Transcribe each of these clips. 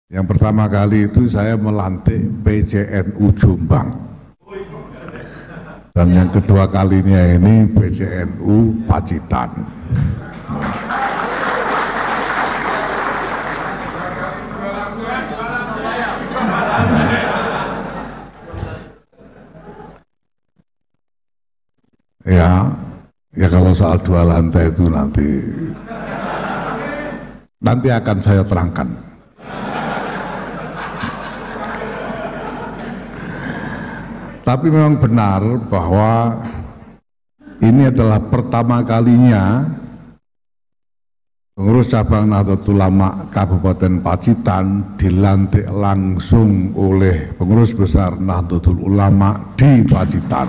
Yang pertama kali itu saya melantik PCNU Jombang. Dan yang kedua kalinya ini PCNU Pacitan. Ya kalau soal dua lantai itu nanti akan saya terangkan. Tapi memang benar bahwa ini adalah pertama kalinya pengurus cabang Nahdlatul Ulama Kabupaten Pacitan dilantik langsung oleh pengurus besar Nahdlatul Ulama di Pacitan.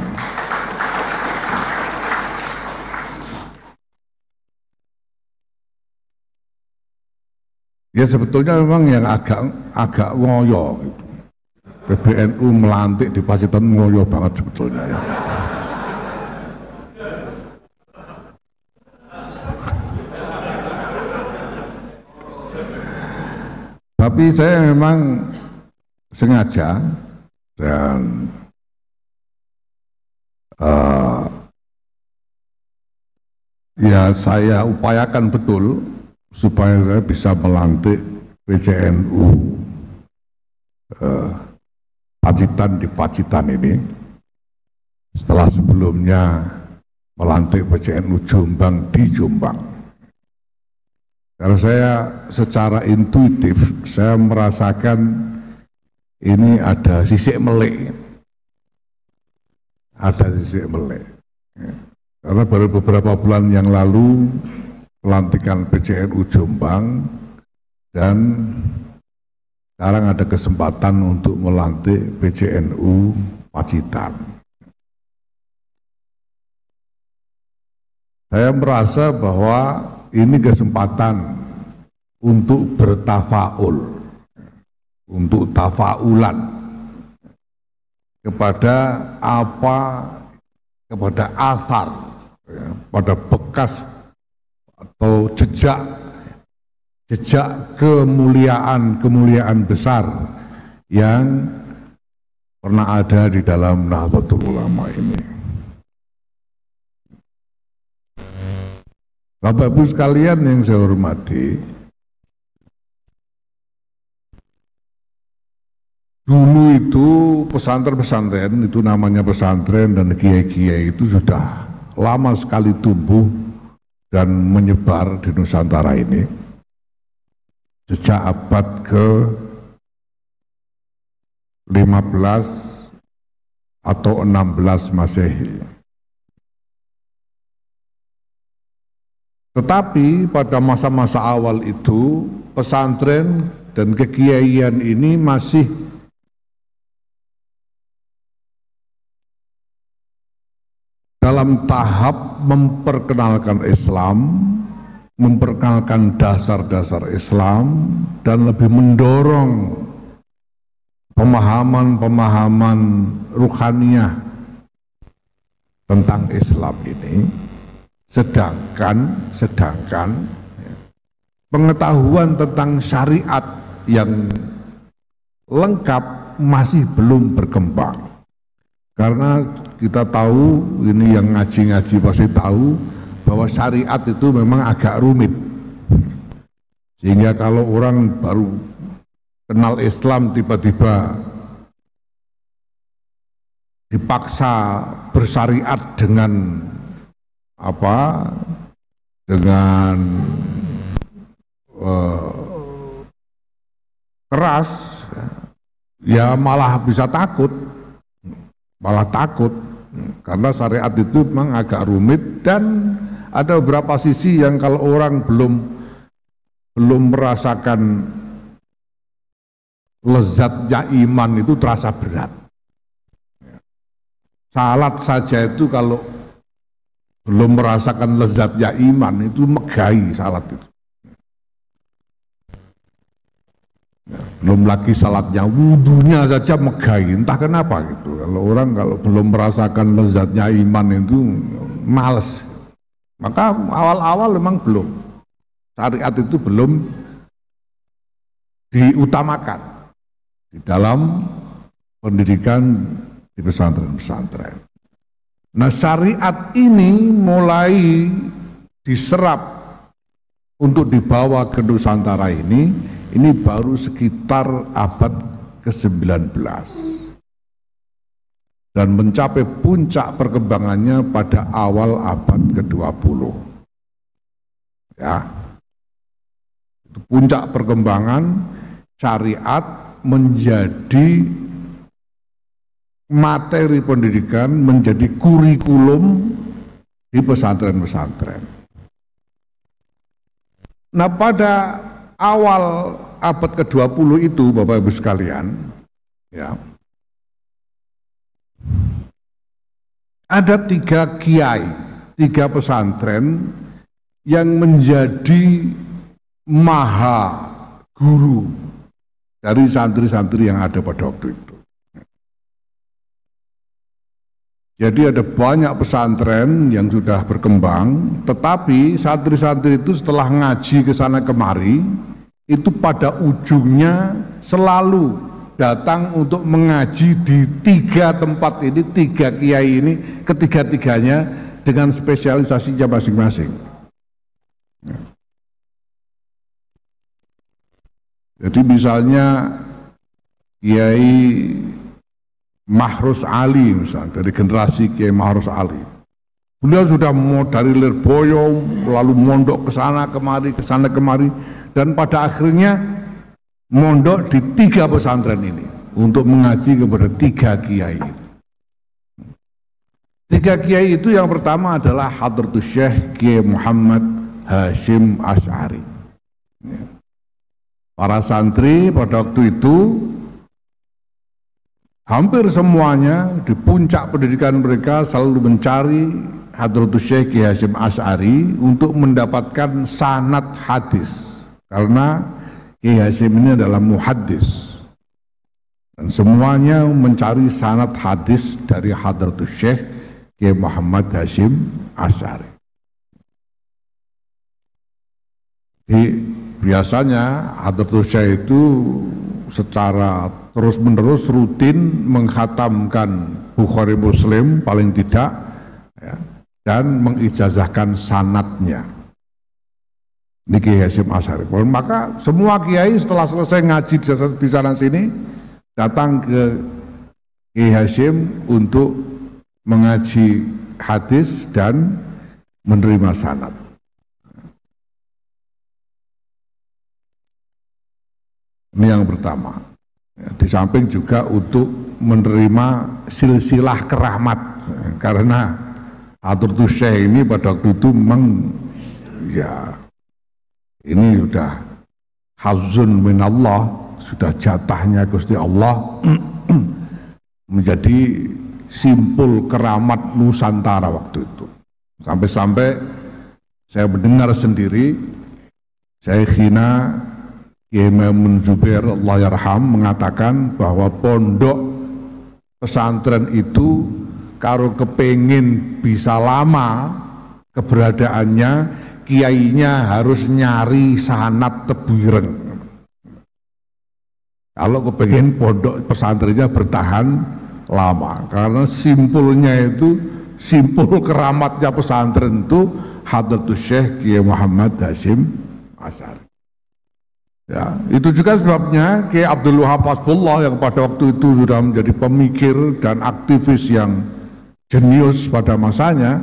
Ya sebetulnya memang yang agak ngoyo gitu. PBNU melantik di Pacitan ngoyo banget sebetulnya ya. Tapi saya memang sengaja dan ya saya upayakan betul supaya saya bisa melantik PCNU Pacitan di Pacitan ini setelah sebelumnya melantik PCNU Jombang di Jombang. Karena saya secara intuitif saya merasakan ini ada sisik melek, karena baru beberapa bulan yang lalu pelantikan PCNU Jombang dan sekarang ada kesempatan untuk melantik PCNU Pacitan. Saya merasa bahwa ini kesempatan untuk bertafaul, untuk tafaulan kepada kepada athar, pada bekas atau jejak kemuliaan besar yang pernah ada di dalam Nahdlatul Ulama ini. Bapak Ibu sekalian yang saya hormati, dulu itu pesantren-pesantren itu namanya pesantren dan kiai-kiai itu sudah lama sekali tumbuh dan menyebar di Nusantara ini. Sejak abad ke-15 atau 16 Masehi. Tetapi pada masa-masa awal itu pesantren dan kekiaian ini masih dalam tahap memperkenalkan Islam, memperkenalkan dasar-dasar Islam dan lebih mendorong pemahaman-pemahaman ruhaniyah tentang Islam ini, sedangkan pengetahuan tentang syariat yang lengkap masih belum berkembang. Karena kita tahu, ini yang ngaji-ngaji pasti tahu, bahwa syariat itu memang agak rumit, sehingga kalau orang baru kenal Islam tiba-tiba dipaksa bersyariat dengan keras, ya malah bisa takut karena syariat itu memang agak rumit dan ada beberapa sisi yang kalau orang belum merasakan lezatnya iman itu terasa berat. Salat saja itu kalau belum merasakan lezatnya iman itu megai salat itu. Belum lagi salatnya, wudunya saja megai, entah kenapa gitu. Kalau belum merasakan lezatnya iman itu males. Maka awal-awal memang belum, syariat itu belum diutamakan di dalam pendidikan di pesantren-pesantren. Nah, syariat ini mulai diserap untuk dibawa ke Nusantara ini baru sekitar abad ke-19 dan mencapai puncak perkembangannya pada awal abad ke-20. Ya. Puncak perkembangan syariat menjadi materi pendidikan, menjadi kurikulum di pesantren-pesantren. Nah, pada awal abad ke-20 itu, Bapak Ibu sekalian, ya, ada 3 kiai, 3 pesantren yang menjadi maha guru dari santri-santri yang ada pada waktu itu. Jadi ada banyak pesantren yang sudah berkembang, tetapi santri-santri itu setelah ngaji ke sana kemari, itu pada ujungnya selalu datang untuk mengaji di 3 tempat ini, 3 kiai ini, ketiga-tiganya dengan spesialisasinya masing-masing. Jadi misalnya Kiai Mahrus Ali, misalnya dari generasi Kiai Mahrus Ali, beliau sudah dari Lirboyo lalu mondok ke sana kemari, dan pada akhirnya mondok di 3 pesantren ini untuk mengaji kepada 3 kiai. 3 kiai itu yang pertama adalah Hadratus Syekh Kiai Muhammad Hasyim Asy'ari. Para santri pada waktu itu hampir semuanya di puncak pendidikan mereka selalu mencari Hadratus Syekh Kiai Hasyim Asy'ari untuk mendapatkan sanad hadis, karena Kiai Hasyim ini adalah muhaddis dan semuanya mencari sanad hadis dari Hadratus Syekh Kiai Muhammad Hasyim Asy'ari. Biasanya Hadratus Syekh itu secara terus-menerus rutin mengkhatamkan Bukhari Muslim paling tidak, ya, dan mengijazahkan sanadnya. Ini Kiai Hasyim Asy'ari. Maka semua kiai setelah selesai ngaji di sana sini datang ke Kiai Hasyim untuk mengaji hadis dan menerima sanad. Ini yang pertama. Di samping juga untuk menerima silsilah keramat, karena Hadratus Syekh ini pada waktu itu memang ya ini sudah hazun minallah, sudah jatahnya Gusti Allah menjadi simpul keramat Nusantara waktu itu. Sampai-sampai saya mendengar sendiri Syekhina Kiai Maimun Zubair Allah yarham mengatakan bahwa pondok pesantren itu kalau kepengin bisa lama keberadaannya, kiainya harus nyari sanad Tebuireng. Kalau kepengin pondok pesantrennya bertahan lama, karena simpulnya itu, simpul keramatnya pesantren itu Hadratus Syekh Kiai Muhammad Hasyim Asy'ari. Ya, itu juga sebabnya Kiai Abdul Wahab Hasbullah yang pada waktu itu sudah menjadi pemikir dan aktivis yang jenius pada masanya,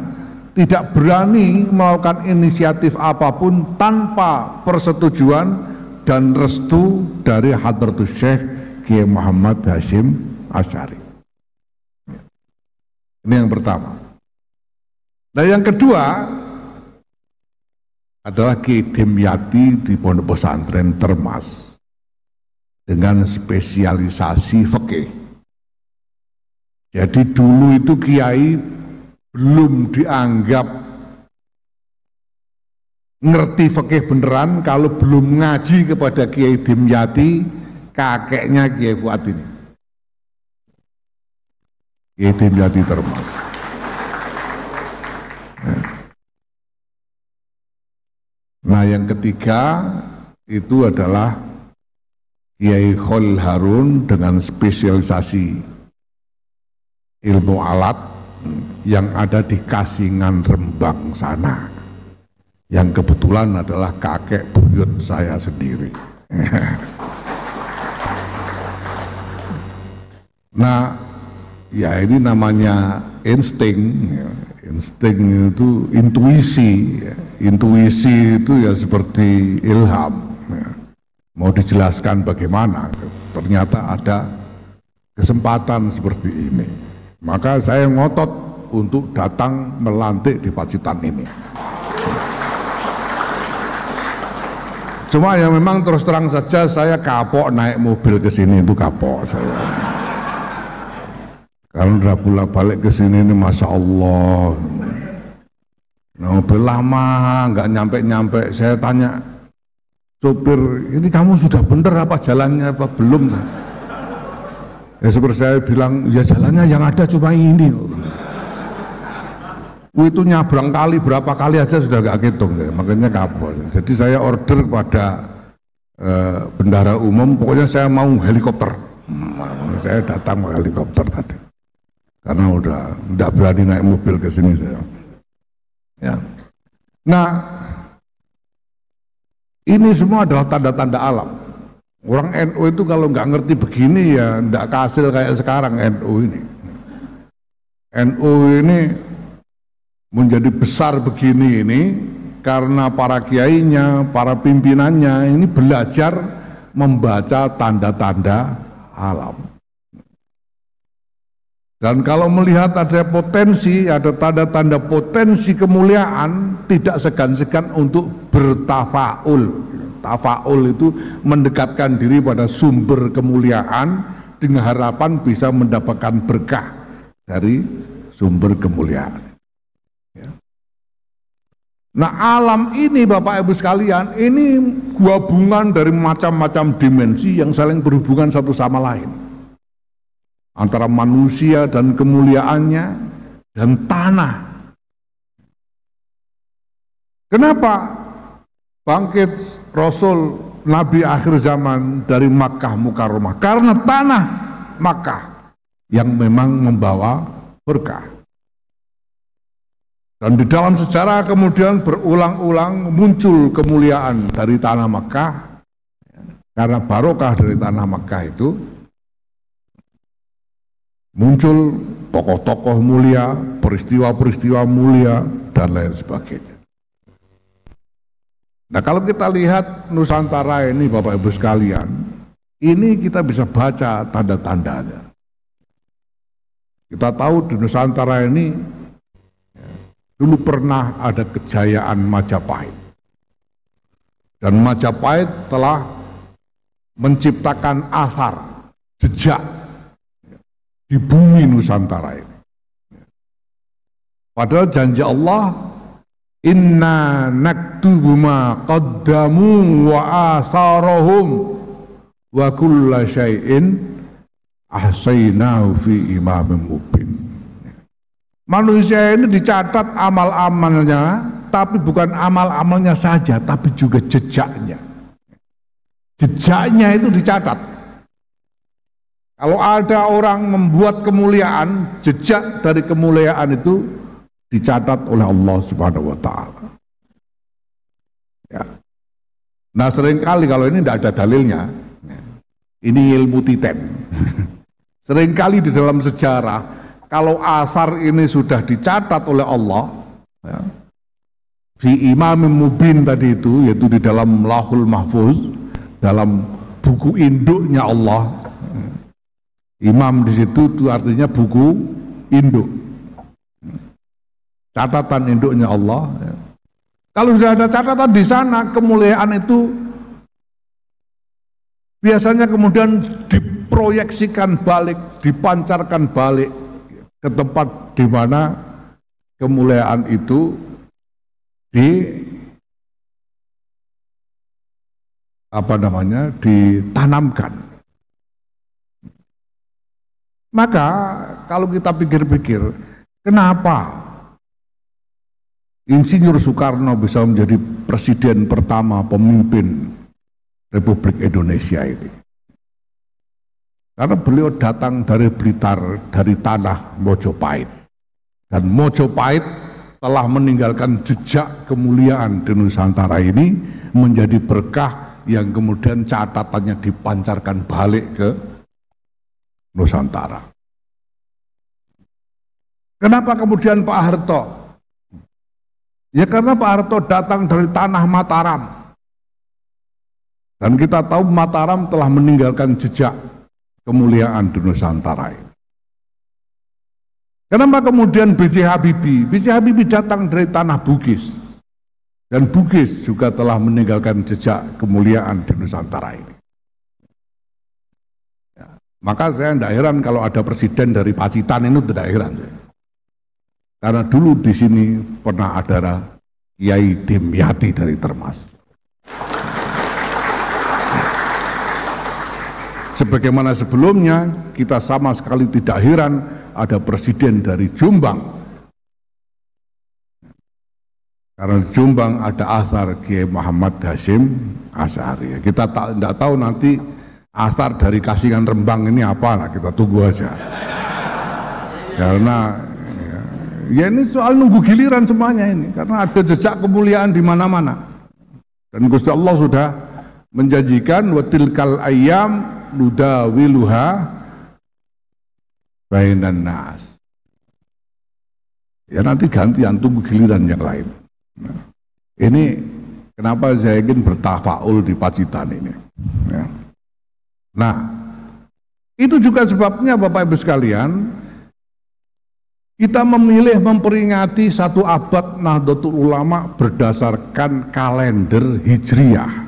tidak berani melakukan inisiatif apapun tanpa persetujuan dan restu dari Hadratus Syekh Kiai Muhammad Hasyim Asy'ari. Ini yang pertama. Nah, yang kedua adalah Kiai Dimyati di Pondok Pesantren Termas dengan spesialisasi fikih. Jadi dulu itu kiai belum dianggap ngerti fikih beneran kalau belum ngaji kepada Kiai Dimyati, kakeknya Kiai Fuad ini. Kiai Dimyati Termas. Nah, yang ketiga itu adalah Kiai Khalil Harun dengan spesialisasi ilmu alat yang ada di Kasingan Rembang sana, yang kebetulan adalah kakek buyut saya sendiri. Nah, ya ini namanya insting. Insting itu intuisi. Intuisi itu ya seperti ilham. Mau dijelaskan bagaimana? Ternyata ada kesempatan seperti ini. Maka saya ngotot untuk datang melantik di Pacitan ini. Cuma ya memang terus terang saja saya kapok naik mobil ke sini, itu kapok saya. Kalau udah pulang balik ke sini ini Masya Allah. Nah, mobil lama, nggak nyampe-nyampe. Saya tanya sopir, ini kamu sudah bener apa jalannya apa belum? Ya seperti saya bilang, ya jalannya yang ada cuma ini. Itu nyabrang kali berapa kali aja sudah gak hitung, ya. Makanya kapok. Jadi saya order pada bendara umum, pokoknya saya mau helikopter. Saya datang pakai helikopter tadi. Karena udah tidak berani naik mobil ke sini saya. Ya. Nah, ini semua adalah tanda-tanda alam. Orang NU itu kalau nggak ngerti begini ya nggak kehasil kayak sekarang NU ini. NU ini menjadi besar begini ini karena para kiainya, para pimpinannya ini belajar membaca tanda-tanda alam. Dan kalau melihat ada potensi, ada tanda-tanda potensi kemuliaan, tidak segan-segan untuk bertafaul. Tafaul itu mendekatkan diri pada sumber kemuliaan dengan harapan bisa mendapatkan berkah dari sumber kemuliaan. Ya. Nah, alam ini Bapak Ibu sekalian, ini gabungan dari macam-macam dimensi yang saling berhubungan satu sama lain. Antara manusia dan kemuliaannya dan tanah. Kenapa bangkit Rasul Nabi akhir zaman dari Makkah Mukarramah? Karena tanah Makkah yang memang membawa berkah. Dan di dalam sejarah kemudian berulang-ulang muncul kemuliaan dari tanah Makkah. Karena barokah dari tanah Makkah itu muncul tokoh-tokoh mulia, peristiwa-peristiwa mulia, dan lain sebagainya. Nah, kalau kita lihat Nusantara ini Bapak Ibu sekalian, ini kita bisa baca tanda-tandanya. Kita tahu di Nusantara ini dulu pernah ada kejayaan Majapahit. Dan Majapahit telah menciptakan asar, jejak di bumi Nusantara ini. Padahal janji Allah, inna naktubu ma qaddamu wa asarahum wa kulla syai'in ahsaynahu fi imamin mubin. Manusia ini dicatat amal-amalnya, tapi bukan amal-amalnya saja, tapi juga jejaknya. Jejaknya itu dicatat. Kalau ada orang membuat kemuliaan, jejak dari kemuliaan itu dicatat oleh Allah Subhanahu wa Ta'ala. Ya. Nah, seringkali kalau ini tidak ada dalilnya, ini ilmu titen. Seringkali di dalam sejarah, kalau asar ini sudah dicatat oleh Allah, ya, fi imamin mubin tadi itu, yaitu di dalam Lauhul Mahfuz, dalam buku induknya Allah. Imam di situ itu artinya buku induk, catatan induknya Allah. Kalau sudah ada catatan di sana, kemuliaan itu biasanya kemudian diproyeksikan balik, dipancarkan balik ke tempat di mana kemuliaan itu ditanamkan. Maka kalau kita pikir-pikir, kenapa Insinyur Soekarno bisa menjadi presiden pertama pemimpin Republik Indonesia ini? Karena beliau datang dari Blitar, dari tanah Mojopahit. Dan Mojopahit telah meninggalkan jejak kemuliaan di Nusantara ini, menjadi berkah yang kemudian catatannya dipancarkan balik ke Nusantara. Kenapa kemudian Pak Harto? Ya karena Pak Harto datang dari tanah Mataram. Dan kita tahu Mataram telah meninggalkan jejak kemuliaan di Nusantara ini. Kenapa kemudian B.J. Habibie? B.J. Habibie datang dari tanah Bugis. Dan Bugis juga telah meninggalkan jejak kemuliaan di Nusantara ini. Ya, maka saya tidak heran kalau ada presiden dari Pacitan, itu tidak heran saya. Karena dulu di sini pernah ada Kiai Dimyati dari Termas. Sebagaimana sebelumnya, kita sama sekali tidak heran ada presiden dari Jombang. Karena di Jombang ada asar Kiai Muhammad Hasyim Asy'ari. Kita tidak tahu nanti asar dari Kasingan Rembang ini apa, nah kita tunggu aja. Karena ya ini soal nunggu giliran semuanya ini, karena ada jejak kemuliaan di mana-mana. Dan Gusti Allah sudah menjanjikan wa tilkal ayyam nudawiluha bainan nas. Ya nanti gantian, tunggu giliran yang lain. Nah, ini kenapa saya ingin bertafaul di Pacitan ini. Ya. Nah, itu juga sebabnya Bapak Ibu sekalian, kita memilih memperingati 1 abad Nahdlatul Ulama berdasarkan kalender Hijriyah.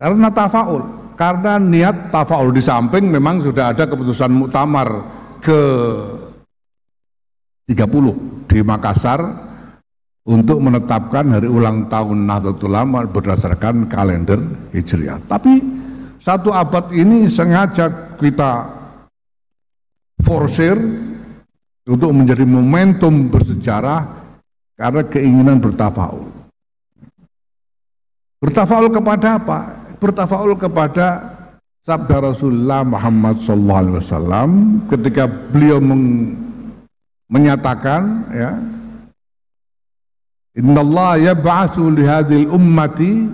Karena tafaul, karena niat tafaul, di samping memang sudah ada keputusan muktamar ke 30 di Makassar untuk menetapkan hari ulang tahun Nahdlatul Ulama berdasarkan kalender Hijriyah. Tapi 1 abad ini sengaja kita forsir untuk menjadi momentum bersejarah karena keinginan bertafaul. Bertafaul kepada apa? Bertafaul kepada sabda Rasulullah Muhammad SAW ketika beliau menyatakan, ya, Innallaha yab'atsu li hadhil ummati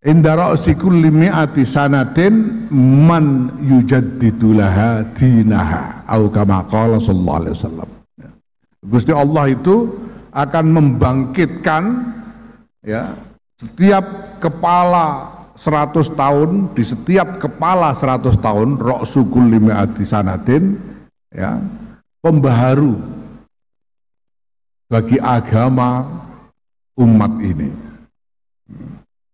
inda ra'si kulli mi'ati sanatin man yujaddidu laha dinaha au kama qala sallallahu alaihi wasallam. Gusti Allah itu akan membangkitkan, ya, setiap kepala 100 tahun, di setiap kepala 100 tahun ra'su kulli mi'ati sanatin, ya, pembaharu bagi agama umat ini.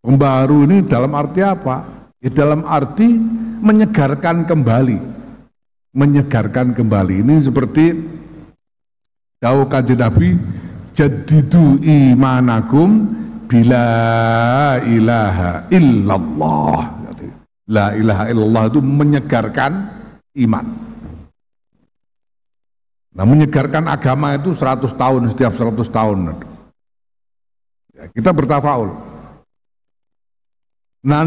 Pembaharu ini dalam arti apa? Ya, dalam arti menyegarkan kembali. Menyegarkan kembali. Ini seperti dawuh Kanjeng Nabi, jaddidu imanakum bila ilaha illallah. La ilaha illallah itu menyegarkan iman. Nah, menyegarkan agama itu 100 tahun, setiap 100 tahun. Ya, kita bertafaul. Nah,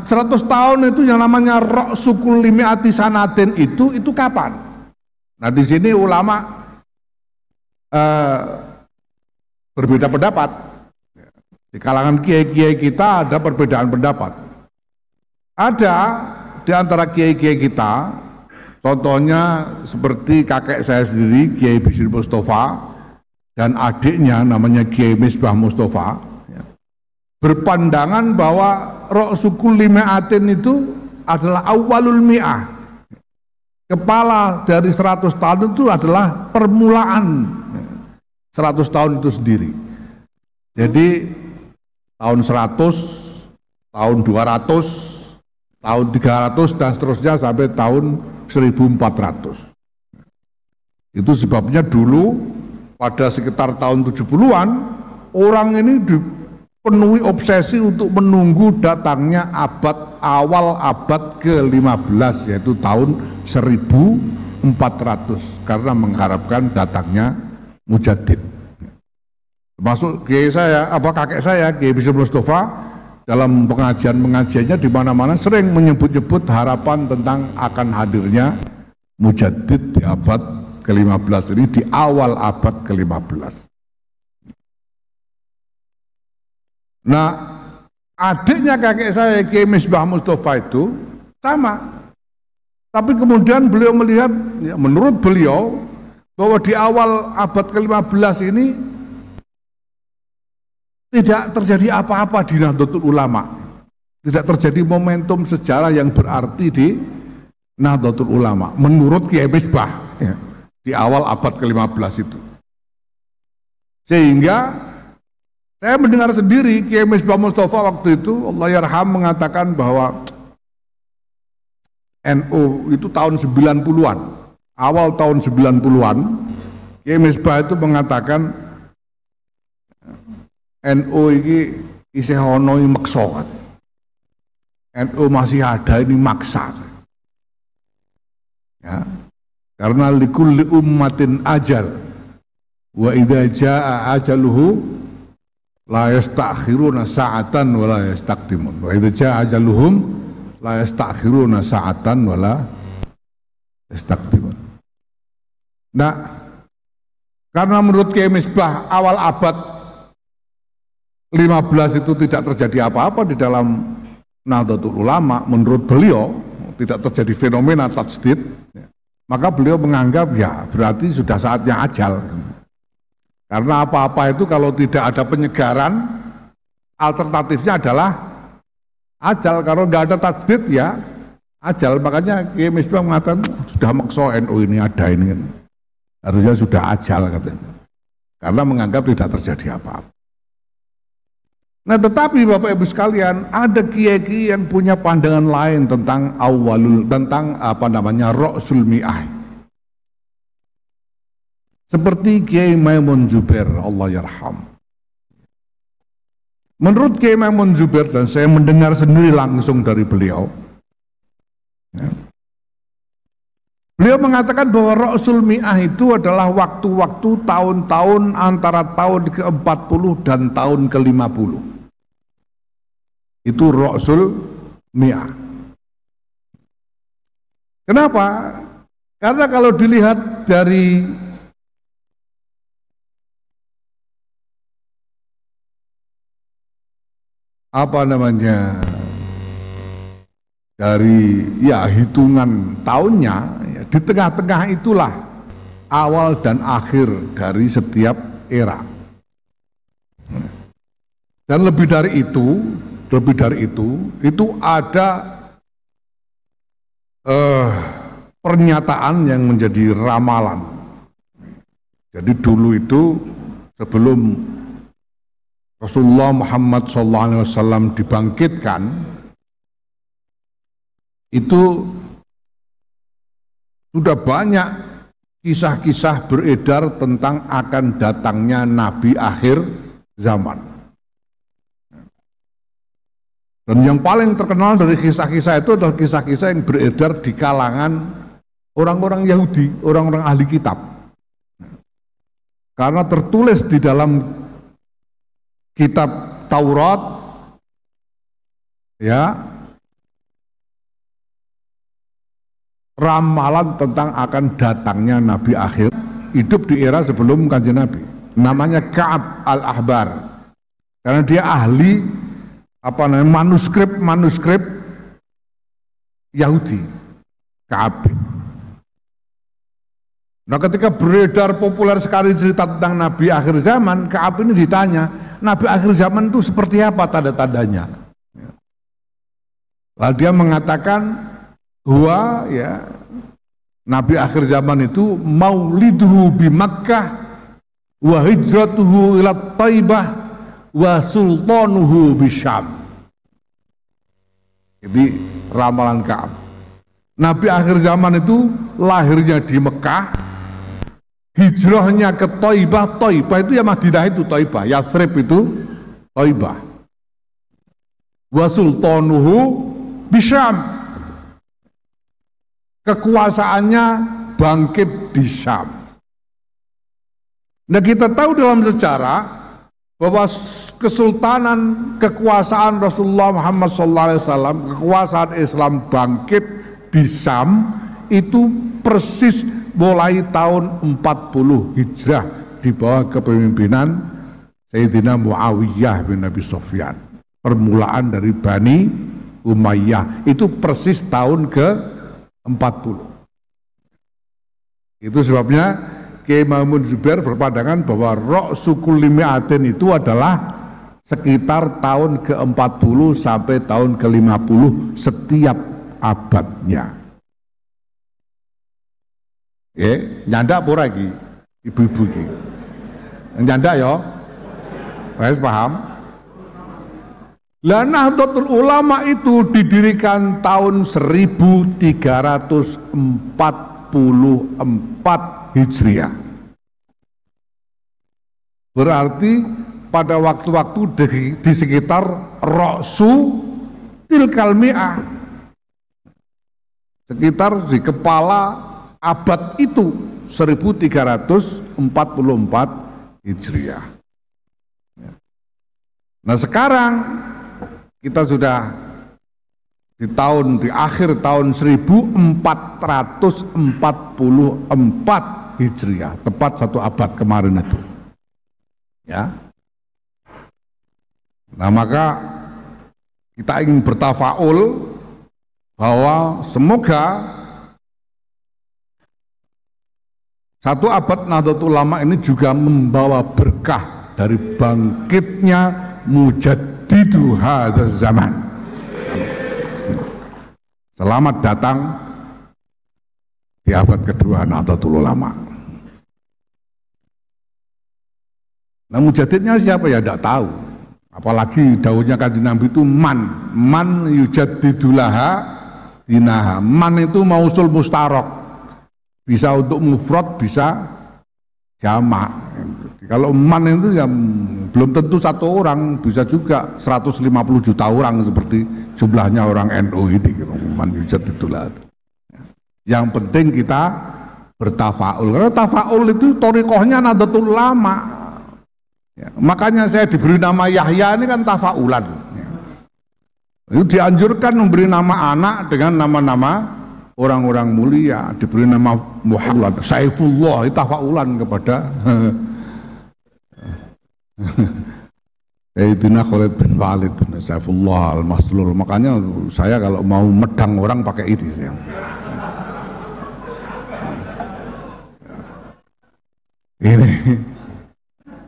100 tahun itu yang namanya ra'su kulli mi'ati sanatin itu kapan? Nah, di sini ulama berbeda pendapat. Di kalangan kiai-kiai kita ada perbedaan pendapat. Ada di antara kiai-kiai kita, contohnya seperti kakek saya sendiri, Kiai Bisri Mustafa, dan adiknya namanya Kiai Misbah Mustafa, ya, berpandangan bahwa ra'su kulli mi'atin itu adalah awalul mi'ah. Kepala dari 100 tahun itu adalah permulaan 100 tahun itu sendiri. Jadi tahun 100, tahun 200, tahun 300 dan seterusnya sampai tahun 1400. Itu sebabnya dulu pada sekitar tahun 70-an orang ini dipenuhi obsesi untuk menunggu datangnya awal abad ke-15, yaitu tahun 1400, karena mengharapkan datangnya mujaddid. Termasuk kiai saya, kakek saya, Kiai Bisri Mustafa, dalam pengajian-pengajiannya di mana-mana sering menyebut-nyebut harapan tentang akan hadirnya Mujaddid di abad ke-15 ini, di awal abad ke-15. Nah, adiknya kakek saya Kiai Misbah Mustafa itu sama. Tapi kemudian beliau melihat, ya, menurut beliau bahwa di awal abad ke-15 ini tidak terjadi apa-apa di Nahdlatul Ulama. Tidak terjadi momentum sejarah yang berarti di Nahdlatul Ulama menurut Kiai Misbah, ya, di awal abad ke-15 itu. Sehingga saya mendengar sendiri Kiai Misbah Mustafa waktu itu, Allah yarham, mengatakan bahwa NU itu tahun 90-an, awal tahun 90-an, Kiai Misbah itu mengatakan NU ini isih ono maksa. NU masih ada ini maksa. Ya. Karena likulli ummatin ajal wa idza jaa ajaluhu la yastakhiruna sa'atan wa la yastaqdimun. Wa idza jaa ajaluhum la yastakhiruna sa'atan wa la yastaqdimun. Nah, karena menurut Kiai Misbah awal abad 15 itu tidak terjadi apa-apa di dalam Nahdlatul Ulama, menurut beliau tidak terjadi fenomena tajdid, maka beliau menganggap ya berarti sudah saatnya ajal. Karena apa-apa itu kalau tidak ada penyegaran, alternatifnya adalah ajal. Kalau nggak ada tajdid ya ajal. Makanya Kiai Misbah mengatakan sudah maksa NU ini ada ini, harusnya sudah ajal katanya. Karena menganggap tidak terjadi apa-apa. Nah, tetapi Bapak Ibu sekalian, ada kiai-kiai yang punya pandangan lain tentang tentang Ra'sul Mi'ah. Seperti Kiai Maimun Zubair, Allah yarham. Menurut Kiai Maimun Zubair, dan saya mendengar sendiri langsung dari beliau, ya, beliau mengatakan bahwa Ra'sul Mi'ah itu adalah waktu-waktu tahun-tahun antara tahun ke-40 dan tahun ke-50. Itu Ra'sul Mi'ah. Kenapa? Karena kalau dilihat dari dari ya hitungan tahunnya, ya, di tengah-tengah itulah awal dan akhir dari setiap era. Dan lebih dari itu ada pernyataan yang menjadi ramalan. Jadi dulu itu sebelum Rasulullah Muhammad SAW dibangkitkan, itu sudah banyak kisah-kisah beredar tentang akan datangnya Nabi akhir zaman. Dan yang paling terkenal dari kisah-kisah itu adalah kisah-kisah yang beredar di kalangan orang-orang Yahudi, orang-orang ahli kitab. Karena tertulis di dalam kitab Taurat, ya, ramalan tentang akan datangnya Nabi akhir, hidup di era sebelum Kanjeng Nabi. Namanya Ka'ab al-Ahbar. Karena dia ahli manuskrip Yahudi, Ka'ab. Nah, ketika beredar populer sekali cerita tentang Nabi akhir zaman, Ka'ab ini ditanya, Nabi akhir zaman itu seperti apa tanda-tandanya? Lalu dia mengatakan bahwa ya Nabi akhir zaman itu mauliduhu bi Makkah wa hijratuhu ila Taibah wa sultanuhu bisyam. Jadi ramalan Ka'ab. Nabi akhir zaman itu lahirnya di Mekah, hijrahnya ke Taibah. Taibah itu ya Madinah itu Taibah, Yathrib itu Taibah. Wa sultanuhu bisyam. Kekuasaannya bangkit di Syam. Nah, kita tahu dalam sejarah bahwa kesultanan, kekuasaan Rasulullah Muhammad SAW, kekuasaan Islam bangkit di Syam itu persis mulai tahun 40 Hijrah di bawah kepemimpinan Sayyidina Muawiyah bin Abi Sufyan. Permulaan dari Bani Umayyah itu persis tahun ke-40. Itu sebabnya Kiai Mamun Zubair berpandangan bahwa Ra'su kulli mi'atin itu adalah sekitar tahun ke-40 sampai tahun ke-50 setiap abadnya. Nyanda apa lagi? Ibu-ibu iki. Nyanda ya? Wes paham? Lah Nahdlatul Ulama itu didirikan tahun 1344 Hijriah. Berarti pada waktu-waktu di sekitar Ra'su tilkal mi'ah, sekitar di kepala abad itu 1344 Hijriah. Nah sekarang kita sudah di akhir tahun 1444 Hijriah, tepat satu abad kemarin itu. Ya. Nah maka kita ingin bertafaul bahwa semoga satu abad Nahdlatul Ulama ini juga membawa berkah dari bangkitnya Mujaddidu hadzal zaman. Selamat datang di abad kedua Nahdlatul Ulama. Nah mujaddidnya siapa ya tidak tahu. Apalagi daunnya Kanjeng Nabi itu man yujaddidulaha dinaha. Man itu mausul mustarok, bisa untuk mufrad, bisa jamak. Kalau man itu ya belum tentu satu orang, bisa juga 150 juta orang seperti jumlahnya orang NU ini. Man yujaddidulaha. Yang penting kita bertafaul. Karena tafaul itu thariqahnya Nahdlatul Ulama. Ya, makanya saya diberi nama Yahya ini kan tafaulan. Ya. Itu dianjurkan memberi nama anak dengan nama-nama orang-orang mulia. Diberi nama Muhammad, Saifullah, itu tafaulan kepada Sayyidina Khalid bin Walid, Saifullah al-Maslul. Makanya saya kalau mau medang orang pakai ini. Ya.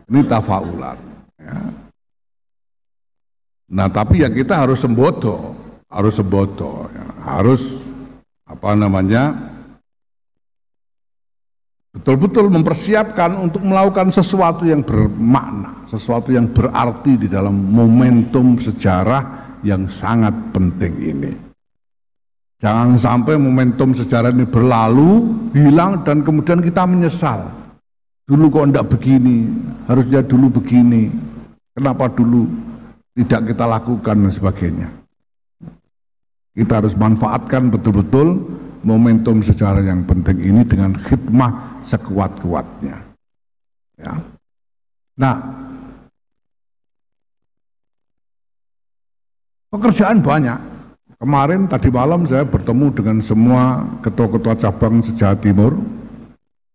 Ini tafaulan. Ya. Nah tapi ya kita harus sembodo, ya. Harus betul-betul mempersiapkan untuk melakukan sesuatu yang bermakna, sesuatu yang berarti di dalam momentum sejarah yang sangat penting ini. Jangan sampai momentum sejarah ini berlalu, hilang, dan kemudian kita menyesal. Dulu kok enggak begini, harusnya dulu begini, kenapa dulu tidak kita lakukan dan sebagainya. Kita harus manfaatkan betul-betul momentum sejarah yang penting ini dengan khidmah sekuat-kuatnya. Ya. Nah, pekerjaan banyak. Kemarin tadi malam saya bertemu dengan semua ketua-ketua cabang se-Jawa Timur.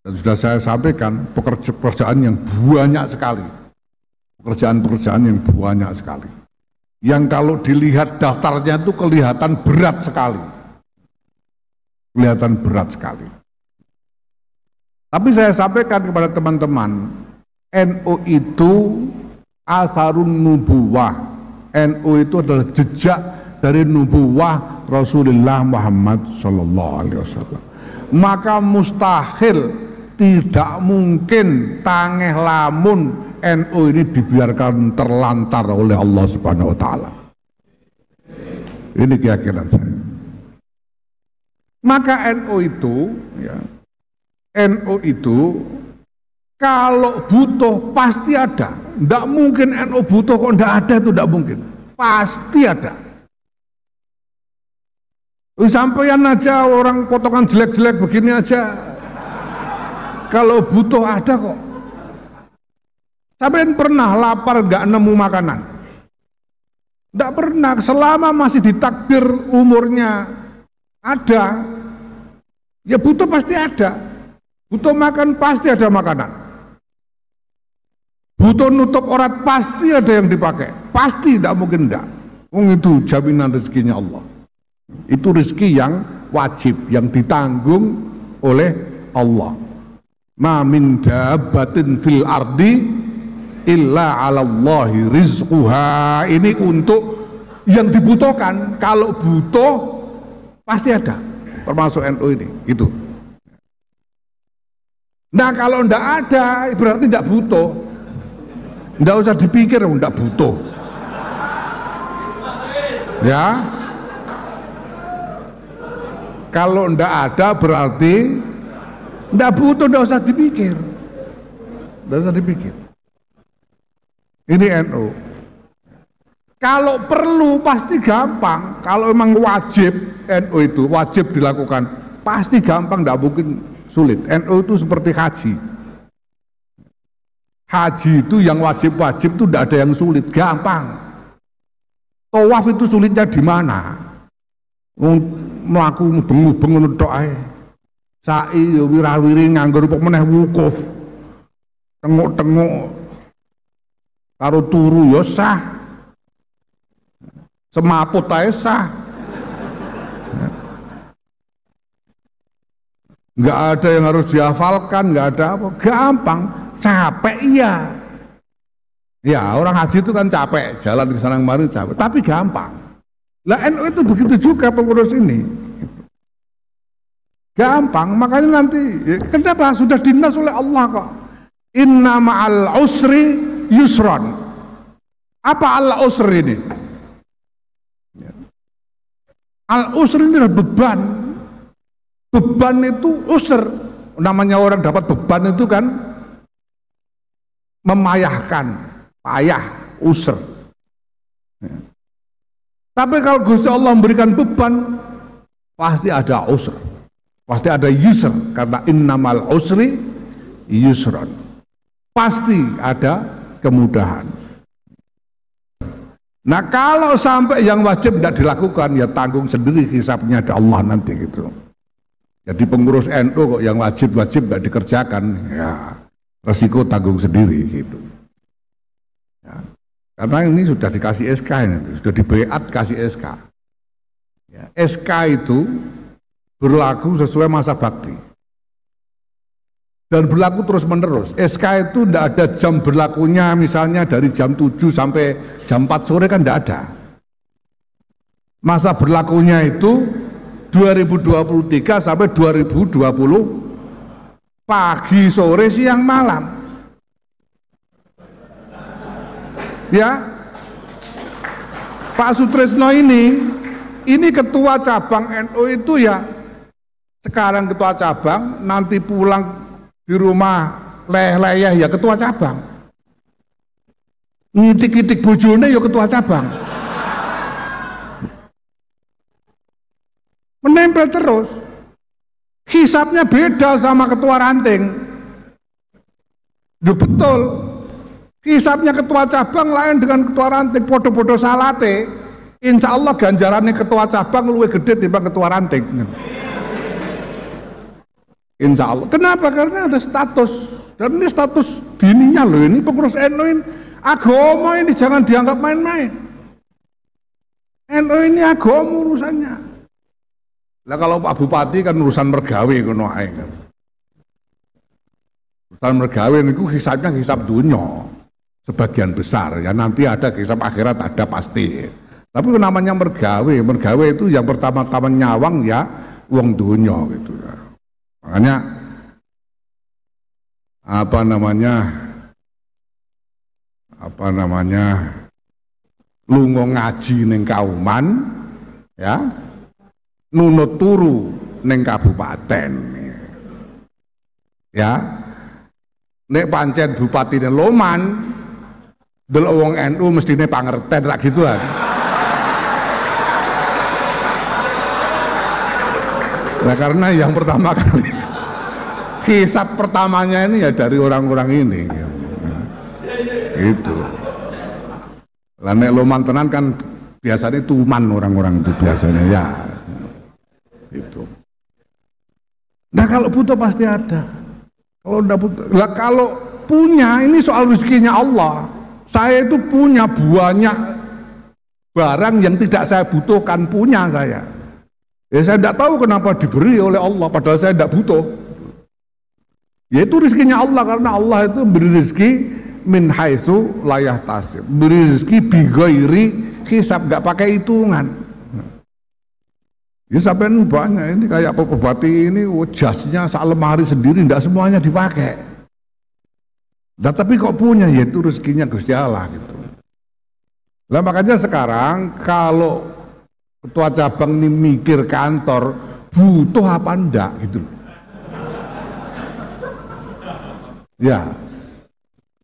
Dan sudah saya sampaikan pekerjaan yang banyak sekali, pekerjaan-pekerjaan yang banyak sekali, yang kalau dilihat daftarnya itu kelihatan berat sekali, Tapi saya sampaikan kepada teman-teman, NU itu asarun nubuwah, NU itu adalah jejak dari nubuwah Rasulullah Muhammad SAW. Maka mustahil, tidak mungkin tangeh lamun NU ini dibiarkan terlantar oleh Allah Subhanahu wa taala. Ini keyakinan saya. Maka NU itu kalau butuh pasti ada. Tidak mungkin NU butuh kok tidak ada, itu tidak mungkin. Pasti ada. Sampaian aja orang potongan jelek-jelek begini aja. Kalau butuh ada kok. Sampean pernah lapar nggak nemu makanan? Nggak pernah, selama masih ditakdir umurnya ada, ya butuh pasti ada. Butuh makan pasti ada makanan. Butuh nutup aurat pasti ada yang dipakai. Pasti, tidak mungkin enggak. Itu jaminan rezekinya Allah. Itu rezeki yang wajib, yang ditanggung oleh Allah. Ma min dabbatin fil ardi illa 'alallahi rizquha. Ini untuk yang dibutuhkan. Kalau butuh pasti ada, termasuk NU ini gitu. Nah kalau ndak ada berarti ndak butuh, ndak usah dipikir ndak butuh ya. Kalau ndak ada berarti ndak butuh, ndak usah dipikir, ndak usah dipikir. Ini NU. Kalau perlu pasti gampang. Kalau memang wajib, NU itu wajib dilakukan, pasti gampang, tidak mungkin sulit. NU itu seperti haji. Haji itu yang wajib-wajib itu tidak ada yang sulit, gampang. Tawaf itu sulitnya di mana? Mlaku mubeng-mubeng ngono tok ae. Sa'i ya wirawiri nganggo rupuk meneh wukuf. Tengok-tengok karo turu ya sah, semaput ae sah, nggak ada yang harus dihafalkan, nggak ada apa, gampang. Capek iya, ya orang haji itu kan capek, jalan ke sana kemari capek, tapi gampang. Lah NU itu begitu juga pengurus ini, gampang. Makanya nanti kenapa sudah dinas oleh Allah kok, inna ma'al usri yusron. Apa al-usr ini? Al-usr ini adalah beban. Beban itu usr. Namanya orang dapat beban itu kan memayahkan, payah, usr. Tapi kalau Gusti Allah memberikan beban, pasti ada usr, pasti ada yusr, karena innamal usri yusron. Pasti ada kemudahan. Nah kalau sampai yang wajib tidak dilakukan, ya tanggung sendiri, hisabnya ada Allah nanti gitu. Jadi pengurus NU kok yang wajib-wajib tidak dikerjakan, ya resiko tanggung sendiri gitu. Ya, karena ini sudah dikasih SK ini, sudah dibeat kasih SK. Ya, SK itu berlaku sesuai masa bakti. Dan berlaku terus menerus. SK itu tidak ada jam berlakunya, misalnya dari jam 7 sampai jam 4 sore kan tidak ada. Masa berlakunya itu 2023 sampai 2020 pagi, sore, siang, malam. Ya, Pak Sutrisno ini ketua cabang NU itu ya, sekarang ketua cabang, nanti pulang di rumah leyeh-leyeh ya ketua cabang, ngitik-ngitik bojone ya ketua cabang, menempel terus. Hisapnya beda sama ketua ranting. Ya betul, hisapnya ketua cabang lain dengan ketua ranting, podo-podo salate. Insya Allah ganjarannya ketua cabang luwih gede dibanding ketua ranting. Insya Allah. Kenapa? Karena ada status. Dan ini status dininya loh, ini pengurus NU ini. Agama ini jangan dianggap main-main. NU ini agama urusannya. Lah kalau Pak Bupati kan urusan mergawe kono ae kan. Urusan mergawe niku hisabnya hisab dunya. Sebagian besar ya, nanti ada hisab akhirat ada pasti. Tapi namanya mergawe itu yang pertama-tama nyawang ya uang dunya gitu ya. Makanya apa namanya lunga ngaji ning kauman ya, nunut turu ning kabupaten ya. Nek pancen bupatine Loman delok wong NU mestine pangerten rak gituan. Nah karena yang pertama kali hisab pertamanya ini ya dari orang-orang ini. Itu. Lah nek loman tenan kan biasanya tuman orang-orang itu biasanya ya. Itu. Nah kalau butuh pasti ada. Kalau enggak butuh, lah kalau punya ini soal rezekinya Allah. Saya itu punya banyak barang yang tidak saya butuhkan punya saya. Ya saya tidak tahu kenapa diberi oleh Allah padahal saya tidak butuh. Yaitu rezekinya Allah karena Allah itu beri rezeki min haitsu la yahtasib. Beri rezeki bi ghairi hisab, enggak pakai hitungan. Ya sampai banyak ini kayak Pak Bupati ini jasnya sak lemari sendiri enggak semuanya dipakai. Dan tapi kok punya yaitu rezekinya Gusti Allah gitu. Lah makanya sekarang kalau ketua cabang ini mikir kantor butuh apa enggak gitu. Ya,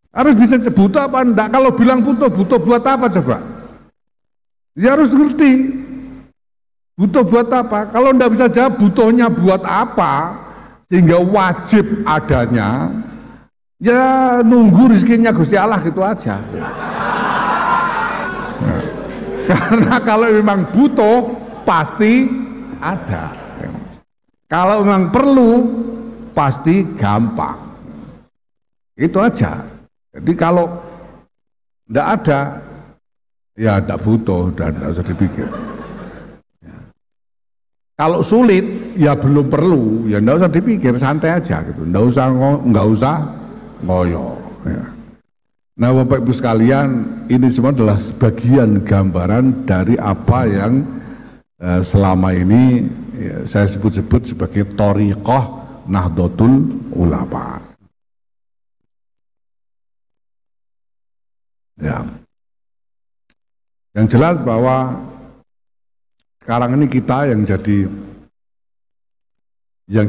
harus bisa butuh apa enggak. Kalau bilang butuh buat apa coba? Ya harus ngerti butuh buat apa. Kalau enggak bisa jawab butuhnya buat apa sehingga wajib adanya, ya nunggu rezekinya Gusti Allah gitu aja. Nah, karena kalau memang butuh pasti ada. Kalau memang perlu pasti gampang. Itu aja. Jadi kalau enggak ada, ya enggak butuh dan enggak usah dipikir. Ya. Kalau sulit, ya belum perlu, ya enggak usah dipikir, santai aja gitu. Enggak usah ngoyo. Ya. Nah Bapak Ibu sekalian, ini semua adalah sebagian gambaran dari apa yang selama ini ya, saya sebut-sebut sebagai thoriqah Nahdlatul Ulama. Ya. Yang jelas bahwa sekarang ini kita yang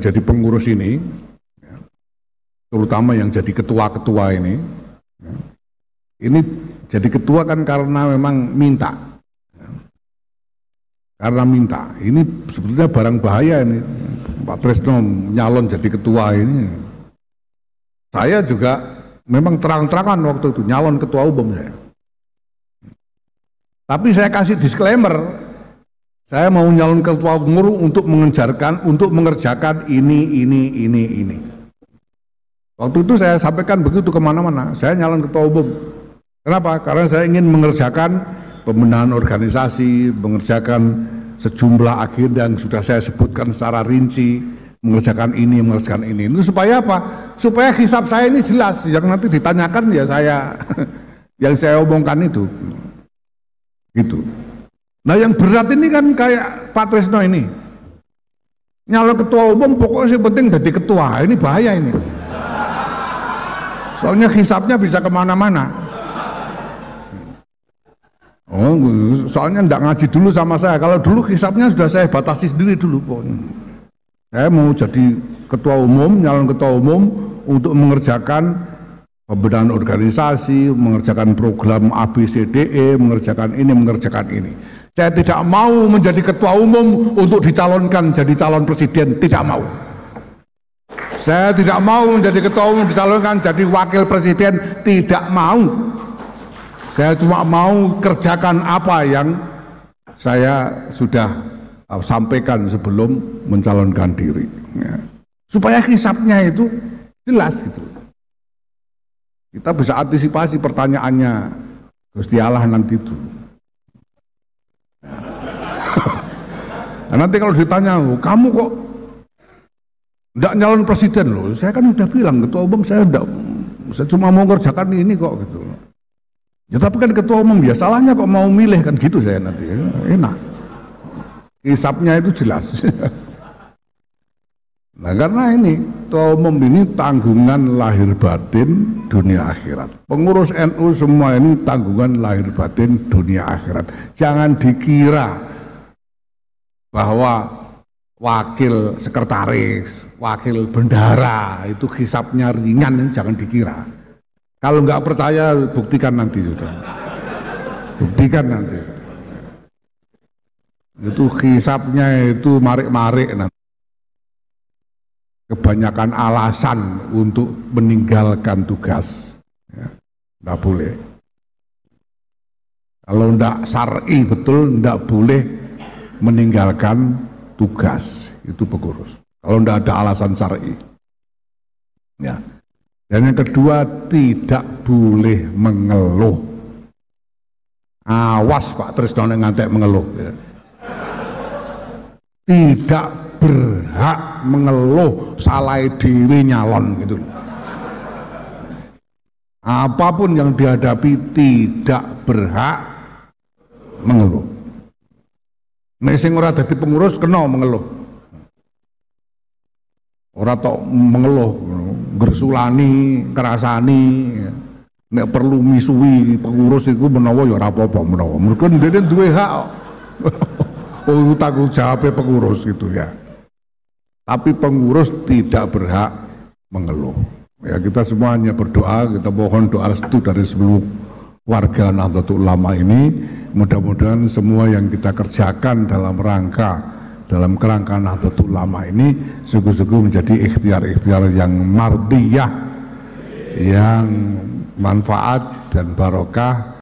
jadi pengurus ini, ya, terutama yang jadi ketua-ketua ini, ya, ini jadi ketua kan karena memang minta, ya. Karena minta. Ini sebetulnya barang bahaya ini. Pak Tresno nyalon jadi ketua ini. Saya juga memang terang-terangan waktu itu nyalon ketua umum saya. Tapi saya kasih disclaimer, saya mau nyalon ketua umum untuk mengerjakan ini. Waktu itu saya sampaikan begitu kemana-mana, saya nyalon ketua umum. Kenapa? Karena saya ingin mengerjakan pembenahan organisasi, mengerjakan sejumlah agenda yang sudah saya sebutkan secara rinci, mengerjakan ini. Itu supaya apa? Supaya hisab saya ini jelas, yang nanti ditanyakan ya saya, yang saya omongkan itu. Gitu. Nah yang berat ini kan kayak Pak Tresno ini. Nyalon ketua umum pokoknya yang penting jadi ketua, ini bahaya ini. Soalnya hisabnya bisa kemana-mana. Oh, soalnya enggak ngaji dulu sama saya. Kalau dulu hisabnya sudah saya batasi sendiri dulu pokoknya. Saya mau jadi ketua umum, nyalon ketua umum untuk mengerjakan pembenahan organisasi, mengerjakan program ABCDE, mengerjakan ini. Saya tidak mau menjadi ketua umum untuk dicalonkan jadi calon presiden, tidak mau. Saya tidak mau menjadi ketua umum dicalonkan jadi wakil presiden, tidak mau. Saya cuma mau kerjakan apa yang saya sudah sampaikan sebelum mencalonkan diri, ya. Supaya hisabnya itu jelas gitu. Kita bisa antisipasi pertanyaannya Gusti Allah nanti itu. Nah, nanti kalau ditanya, kamu kok enggak nyalon presiden loh? Saya kan udah bilang ketua umum saya cuma mau kerjakan ini kok gitu. Ya tapi kan ketua umum ya salahnya kok mau milih kan gitu saya nanti. Enak. Hisabnya itu jelas. Nah karena ini ketua umum ini tanggungan lahir batin dunia akhirat. Pengurus NU semua ini tanggungan lahir batin dunia akhirat. Jangan dikira bahwa wakil sekretaris, wakil bendahara itu hisabnya ringan, jangan dikira. Kalau nggak percaya buktikan nanti sudah. Buktikan nanti. Itu hisabnya itu marik-marik nanti. Kebanyakan alasan untuk meninggalkan tugas. Ya. Tidak boleh. Kalau tidak syar'i betul, tidak boleh meninggalkan tugas itu pengurus. Kalau tidak ada alasan syar'i. Ya. Dan yang kedua, tidak boleh mengeluh. Awas Pak Trisno ngantek mengeluh. Ya. Tidak berhak mengeluh, salah diri nyalon gitu. Apapun yang dihadapi tidak berhak mengeluh. Nek sing ora dadi pengurus kena mengeluh. Ora tok mengeluh, gersulani, kerasani. Nek perlu misuwi pengurus iku menawa ya ora apa-apa menawa. Mergo ndene duwe hak. Oh, tanggung jawabnya pengurus gitu ya. Tapi pengurus tidak berhak mengeluh. Ya, kita semuanya berdoa, kita mohon doa restu dari seluruh warga Nahdlatul Ulama ini. Mudah-mudahan semua yang kita kerjakan dalam kerangka Nahdlatul Ulama ini sungguh-sungguh menjadi ikhtiar-ikhtiar yang mardiyah, yang manfaat dan barokah